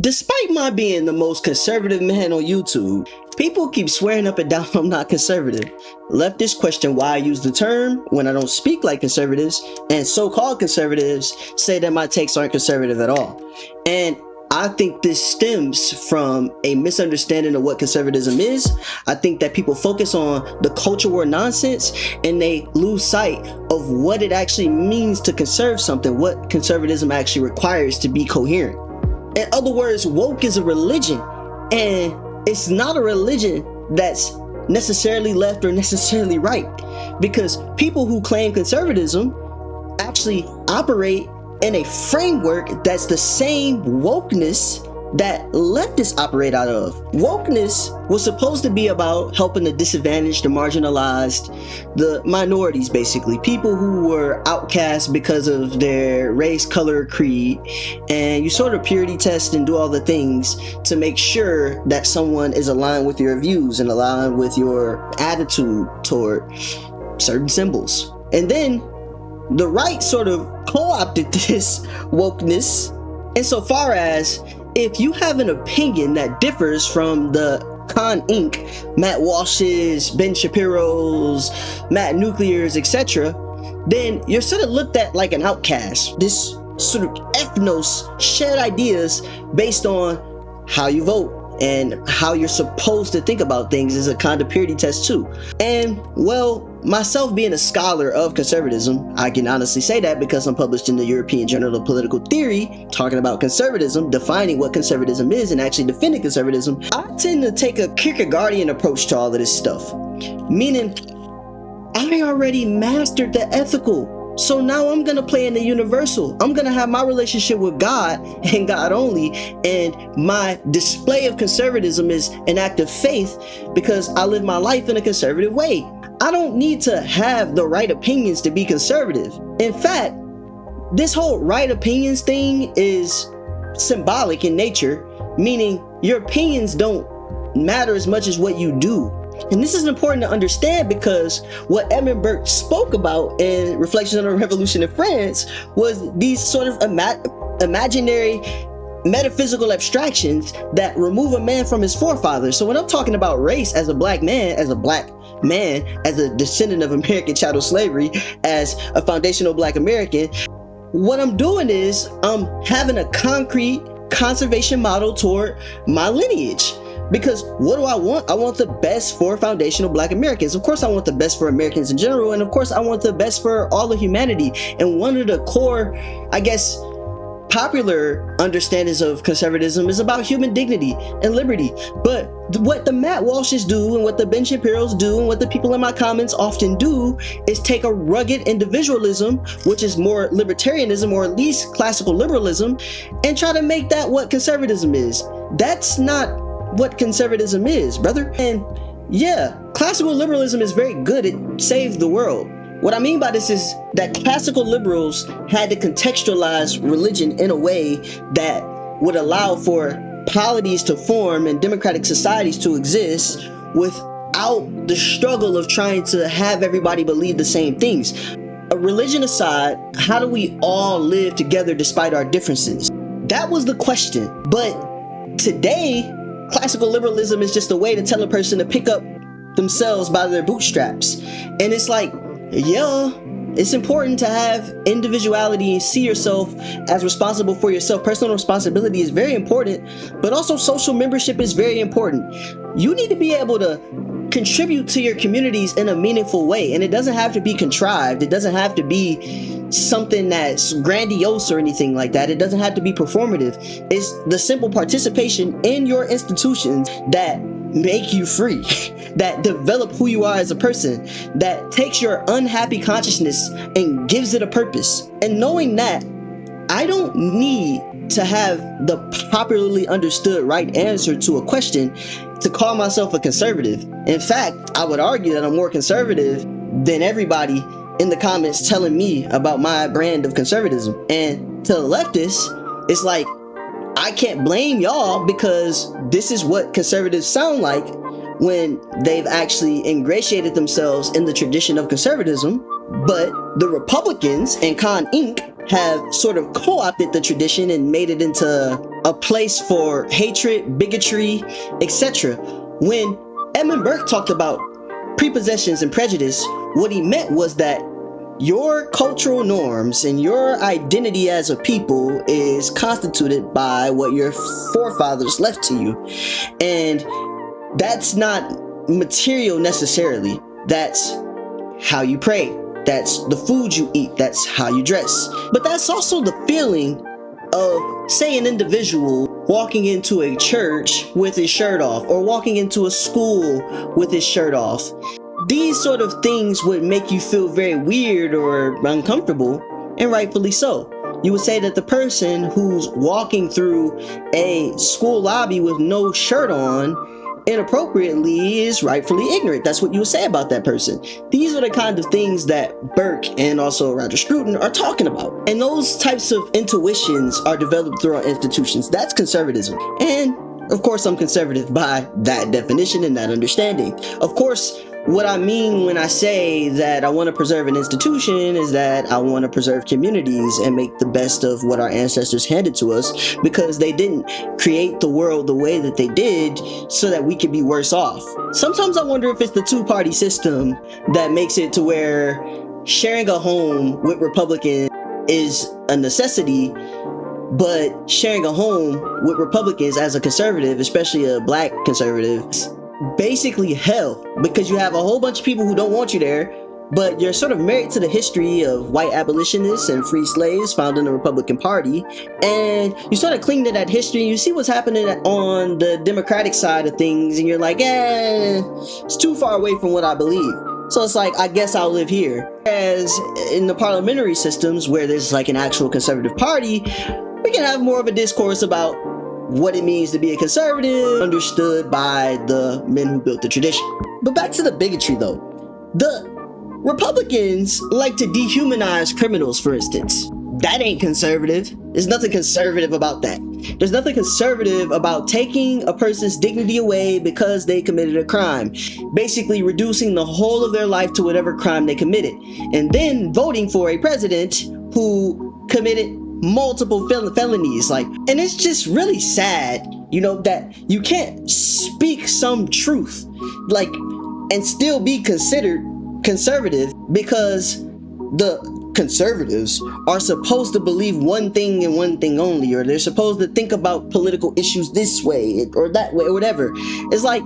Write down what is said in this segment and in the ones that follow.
Despite my being the most conservative man on YouTube, people keep swearing up and down I'm not conservative. Leftists question why I use the term when I don't speak like conservatives, and so-called conservatives say that my takes aren't conservative at all. And I think this stems from a misunderstanding of what conservatism is. I think that people focus on the culture war nonsense and they lose sight of what it actually means to conserve something, what conservatism actually requires to be coherent. In other words, woke is a religion, and it's not a religion that's necessarily left or necessarily right, because people who claim conservatism actually operate in a framework that's the same wokeness that leftists operate out of. Wokeness was supposed to be about helping the disadvantaged, the marginalized, the minorities, basically people who were outcast because of their race, color, creed, and you sort of purity test and do all the things to make sure that someone is aligned with your views and aligned with your attitude toward certain symbols. And then the right sort of co-opted this wokeness insofar as if you have an opinion that differs from the Con Inc., Matt Walsh's, Ben Shapiro's, Matt Nuclear's, etc., then you're sort of looked at like an outcast. This sort of ethnos, shared ideas based on how you vote and how you're supposed to think about things is a kind of purity test too. And well, myself being a scholar of conservatism, I can honestly say that because I'm published in the European Journal of Political Theory, talking about conservatism, defining what conservatism is and actually defending conservatism. I tend to take a Kierkegaardian approach to all of this stuff, meaning I already mastered the ethical. So now I'm gonna play in the universal. I'm gonna have my relationship with God and God only, and my display of conservatism is an act of faith because I live my life in a conservative way. I don't need to have the right opinions to be conservative. In fact, this whole right opinions thing is symbolic in nature, meaning your opinions don't matter as much as what you do. And this is important to understand because what Edmund Burke spoke about in Reflections on the Revolution in France was these sort of imaginary metaphysical abstractions that remove a man from his forefathers. So when I'm talking about race as a black man, as a descendant of American chattel slavery, as a foundational black American, what I'm doing is I'm having a concrete conservation model toward my lineage. Because what do I want? I want the best for foundational black Americans. Of course, I want the best for Americans in general. And of course, I want the best for all of humanity. And one of the core, I guess, popular understandings of conservatism is about human dignity and liberty. But what the Matt Walshes do and what the Ben Shapiro's do and what the people in my comments often do is take a rugged individualism, which is more libertarianism or at least classical liberalism, and try to make that what conservatism is. That's not what conservatism is, brother. And yeah, classical liberalism is very good. It saved the world. What I mean by this is that classical liberals had to contextualize religion in a way that would allow for polities to form and democratic societies to exist without the struggle of trying to have everybody believe the same things. A religion aside, how do we all live together despite our differences? That was the question. But today, classical liberalism is just a way to tell a person to pick up themselves by their bootstraps. And it's like, yeah, it's important to have individuality and see yourself as responsible for yourself. Personal responsibility is very important, but also social membership is very important. You need to be able to contribute to your communities in a meaningful way, and it doesn't have to be contrived. It doesn't have to be something that's grandiose or anything like that. It doesn't have to be performative. It's the simple participation in your institutions that make you free, that develop who you are as a person, that takes your unhappy consciousness and gives it a purpose. And knowing that I don't need to have the popularly understood right answer to a question to call myself a conservative. In fact, I would argue that I'm more conservative than everybody in the comments telling me about my brand of conservatism. And to the leftists, it's like, I can't blame y'all because this is what conservatives sound like when they've actually ingratiated themselves in the tradition of conservatism. But the Republicans and Con Inc. have sort of co-opted the tradition and made it into a place for hatred, bigotry, etc. When Edmund Burke talked about prepossessions and prejudice, what he meant was that your cultural norms and your identity as a people is constituted by what your forefathers left to you. And that's not material necessarily. That's how you pray. That's the food you eat. That's how you dress. But that's also the feeling of, say, an individual walking into a church with his shirt off, or walking into a school with his shirt off. These sort of things would make you feel very weird or uncomfortable, and rightfully so. You would say that the person who's walking through a school lobby with no shirt on inappropriately is rightfully ignorant. That's what you would say about that person. These are the kind of things that Burke and also Roger Scruton are talking about. And those types of intuitions are developed through our institutions. That's conservatism. And of course, I'm conservative by that definition and that understanding. Of course, what I mean when I say that I want to preserve an institution is that I want to preserve communities and make the best of what our ancestors handed to us, because they didn't create the world the way that they did so that we could be worse off. Sometimes I wonder if it's the two-party system that makes it to where sharing a home with Republicans is a necessity, but sharing a home with Republicans as a conservative, especially a black conservative, basically hell, because you have a whole bunch of people who don't want you there, but you're sort of married to the history of white abolitionists and free slaves found in the Republican Party, and you sort of cling to that history and you see what's happening on the Democratic side of things, and you're like, it's too far away from what I believe. So it's like, I guess I'll live here. As in the parliamentary systems where there's like an actual conservative party, we can have more of a discourse about what it means to be a conservative, understood by the men who built the tradition. But back to the bigotry though. The Republicans like to dehumanize criminals, for instance. That ain't conservative. There's nothing conservative about that. There's nothing conservative about taking a person's dignity away because they committed a crime. Basically reducing the whole of their life to whatever crime they committed. And then voting for a president who committed multiple felonies. And it's just really sad, that you can't speak some truth, and still be considered conservative, because the conservatives are supposed to believe one thing and one thing only, or they're supposed to think about political issues this way or that way or whatever. It's like,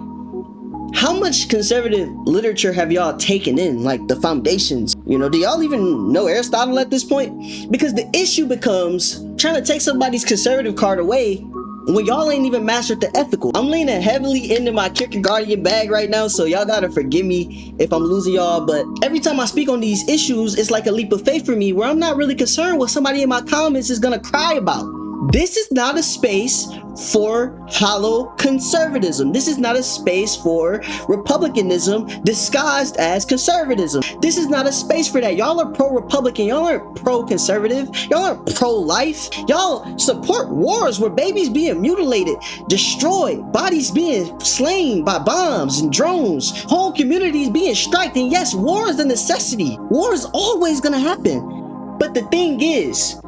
how much conservative literature have y'all taken in, like the foundations? Do y'all even know Aristotle at this point? Because the issue becomes trying to take somebody's conservative card away when y'all ain't even mastered the ethical. I'm leaning heavily into my Kierkegaardian bag right now, so y'all gotta forgive me if I'm losing y'all, but every time I speak on these issues, it's like a leap of faith for me, where I'm not really concerned what somebody in my comments is gonna cry about. This is not a space for hollow conservatism. This is not a space for republicanism disguised as conservatism. This is not a space for that. Y'all are pro-Republican. Y'all aren't pro-conservative. Y'all aren't pro-life. Y'all support wars where babies being mutilated, destroyed, bodies being slain by bombs and drones, whole communities being striked. And yes, war is a necessity. War is always gonna happen. But the thing is,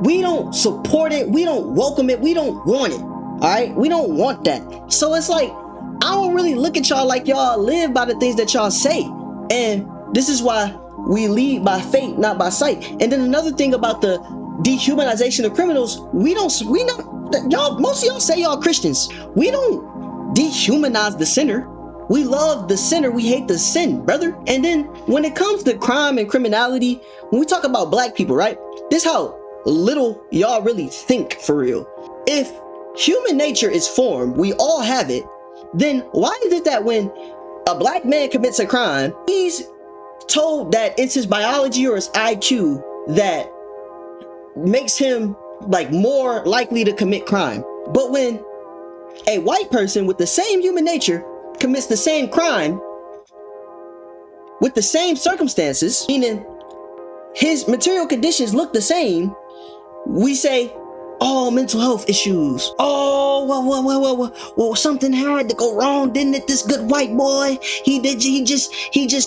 we don't support it, we don't welcome it, we don't want it, all right? We don't want that. So it's like, I don't really look at y'all like y'all live by the things that y'all say. And this is why we lead by faith, not by sight. And then another thing about the dehumanization of criminals, most of y'all say y'all Christians. We don't dehumanize the sinner. We love the sinner, we hate the sin, brother. And then when it comes to crime and criminality, when we talk about black people, right? This how little y'all really think for real. If human nature is formed, we all have it, then why is it that when a black man commits a crime, he's told that it's his biology or his IQ that makes him more likely to commit crime? But when a white person with the same human nature commits the same crime with the same circumstances, meaning his material conditions look the same, we say, oh, mental health issues. Oh, well, something had to go wrong, didn't it? This good white boy, he just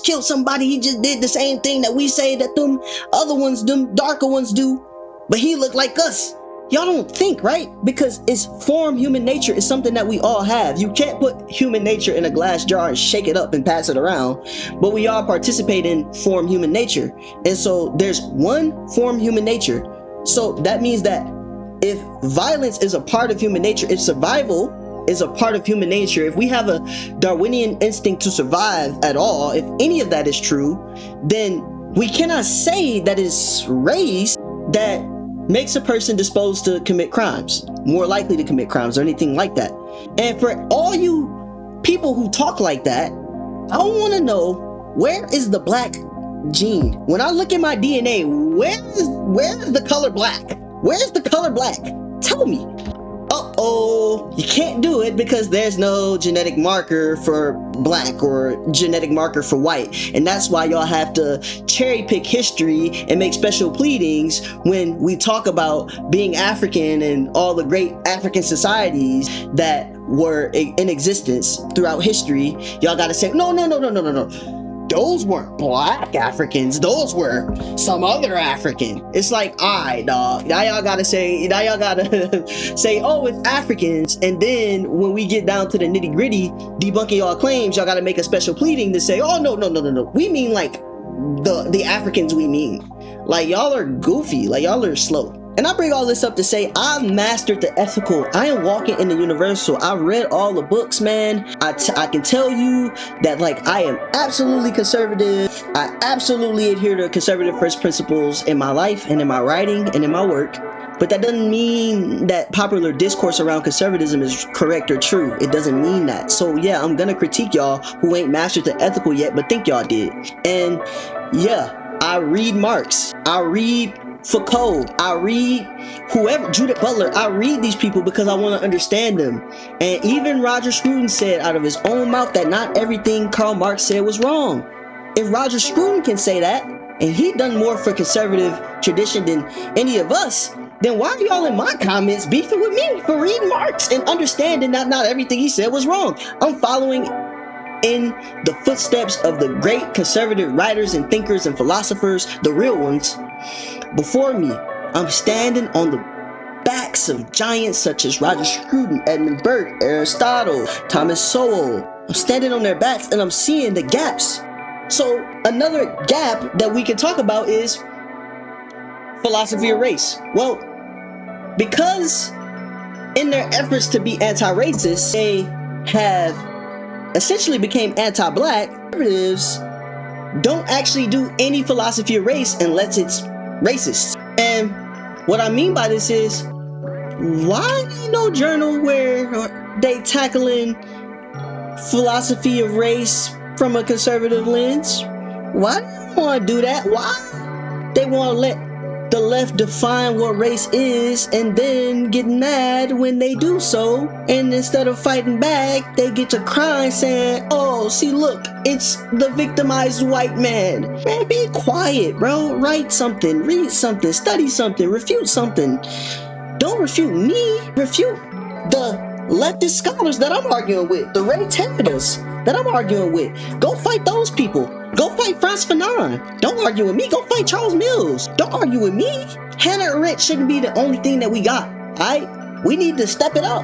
killed somebody. He just did the same thing that we say that them other ones, them darker ones do. But he looked like us. y'all don't think, right? Because it's formed human nature is something that we all have. You can't put human nature in a glass jar and shake it up and pass it around, but we all participate in formed human nature. And so there's one formed human nature. So that means that if violence is a part of human nature, if survival is a part of human nature, if we have a Darwinian instinct to survive at all, if any of that is true, then we cannot say that it's race that makes a person disposed to commit crimes, more likely to commit crimes or anything like that. And for all you people who talk like that, I want to know, where is the black gene? When I look at my DNA, where is the color black? Where's the color black? Tell me. Uh-oh, you can't do it because there's no genetic marker for black or genetic marker for white. And that's why y'all have to cherry pick history and make special pleadings when we talk about being African and all the great African societies that were in existence throughout history. Y'all gotta say, no. Those weren't black Africans. Those were some other African. It's like, alright, dog. Now y'all gotta say, oh, it's Africans. And then when we get down to the nitty gritty, debunking y'all claims, y'all gotta make a special pleading to say, oh, no. We mean like the Africans we mean. Like, y'all are goofy. Like, y'all are slow. And I bring all this up to say I've mastered the ethical. I am walking in the universal. I've read all the books, man. I can tell you that, like, I am absolutely conservative. I absolutely adhere to conservative first principles in my life and in my writing and in my work. But that doesn't mean that popular discourse around conservatism is correct or true. It doesn't mean that. So yeah, I'm gonna critique y'all who ain't mastered the ethical yet, but think y'all did. And yeah, I read Marx. I read Foucault, I read whoever, Judith Butler, I read these people because I want to understand them. And even Roger Scruton said out of his own mouth that not everything Karl Marx said was wrong. If Roger Scruton can say that, and he done more for conservative tradition than any of us, then why are y'all in my comments beefing with me for reading Marx and understanding that not everything he said was wrong? I'm following in the footsteps of the great conservative writers and thinkers and philosophers, the real ones. Before me, I'm standing on the backs of giants such as Roger Scruton, Edmund Burke, Aristotle, Thomas Sowell. I'm standing on their backs and I'm seeing the gaps. So another gap that we can talk about is philosophy of race. Well, because in their efforts to be anti-racist, they have essentially became anti-black. Conservatives don't actually do any philosophy of race unless it's racist. And what I mean by this is, why no journal where they tackling philosophy of race from a conservative lens? Why do they want to do that? Why they want to let the left define what race is and then get mad when they do so, and instead of fighting back, they get to cry saying, oh, see, look, it's the victimized white man. Man, be quiet, bro. Write something, read something, study something, refute something. Don't refute me. Refute the leftist scholars that I'm arguing with, the Ray Terradors that I'm arguing with. Go fight those people. Go fight Frantz Fanon. Don't argue with me. Go fight Charles Mills. Don't argue with me. Hannah Arendt shouldn't be the only thing that we got. Alright? We need to step it up.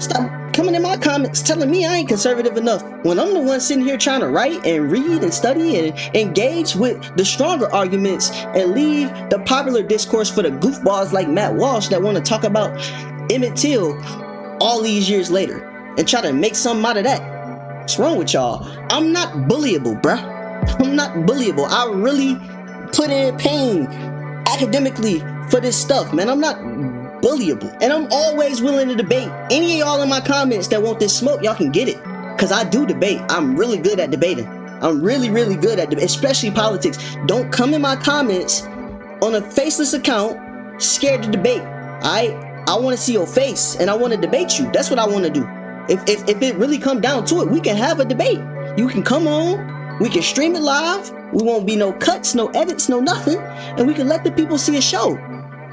Stop coming in my comments telling me I ain't conservative enough when I'm the one sitting here trying to write and read and study and engage with the stronger arguments and leave the popular discourse for the goofballs like Matt Walsh that want to talk about Emmett Till all these years later and try to make something out of that. What's wrong with y'all? I'm not bullyable, bruh. I'm not bullyable. I really put in pain academically for this stuff, man. I'm not bullyable. And I'm always willing to debate. Any of y'all in my comments that want this smoke, y'all can get it. Because I do debate. I'm really good at debating. I'm really good at debating, especially politics. Don't come in my comments on a faceless account scared to debate. I want to see your face and I want to debate you. That's what I want to do. If it really come down to it, we can have a debate. You can come on. We can stream it live. We won't be no cuts, no edits, no nothing. And we can let the people see a show.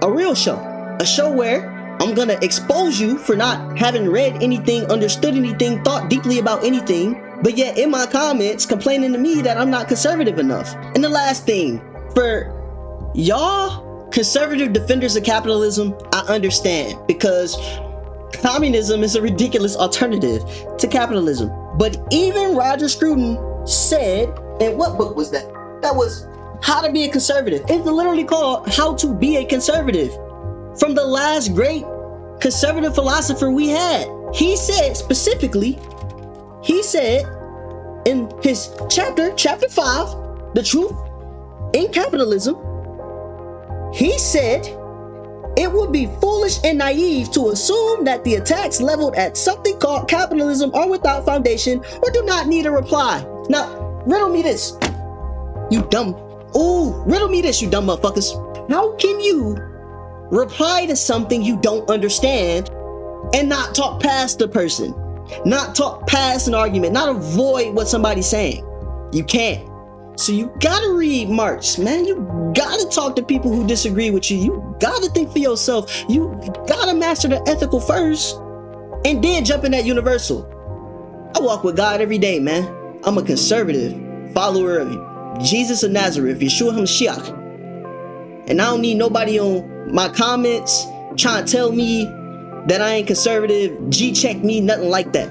A real show. A show where I'm gonna expose you for not having read anything, understood anything, thought deeply about anything, but yet in my comments complaining to me that I'm not conservative enough. And the last thing, for y'all conservative defenders of capitalism, I understand, because communism is a ridiculous alternative to capitalism. But even Roger Scruton said, and what book was that? That was How to Be a Conservative. It's literally called How to Be a Conservative, from the last great conservative philosopher we had. He said specifically, he said in his chapter 5, The Truth in Capitalism, he said, it would be foolish and naive to assume that the attacks leveled at something called capitalism are without foundation or do not need a reply. Now, riddle me this, you dumb. Riddle me this, you dumb motherfuckers. How can you reply to something you don't understand and not talk past the person, not talk past an argument, not avoid what somebody's saying? You can't. So you gotta read Marx, man. You gotta talk to people who disagree with you. You gotta think for yourself. You gotta master the ethical first, and then jump in that universal. I walk with God every day, man. I'm a conservative follower of Jesus of Nazareth, Yeshua HaMashiach. And I don't need nobody on my comments trying to tell me that I ain't conservative, G-check me, nothing like that.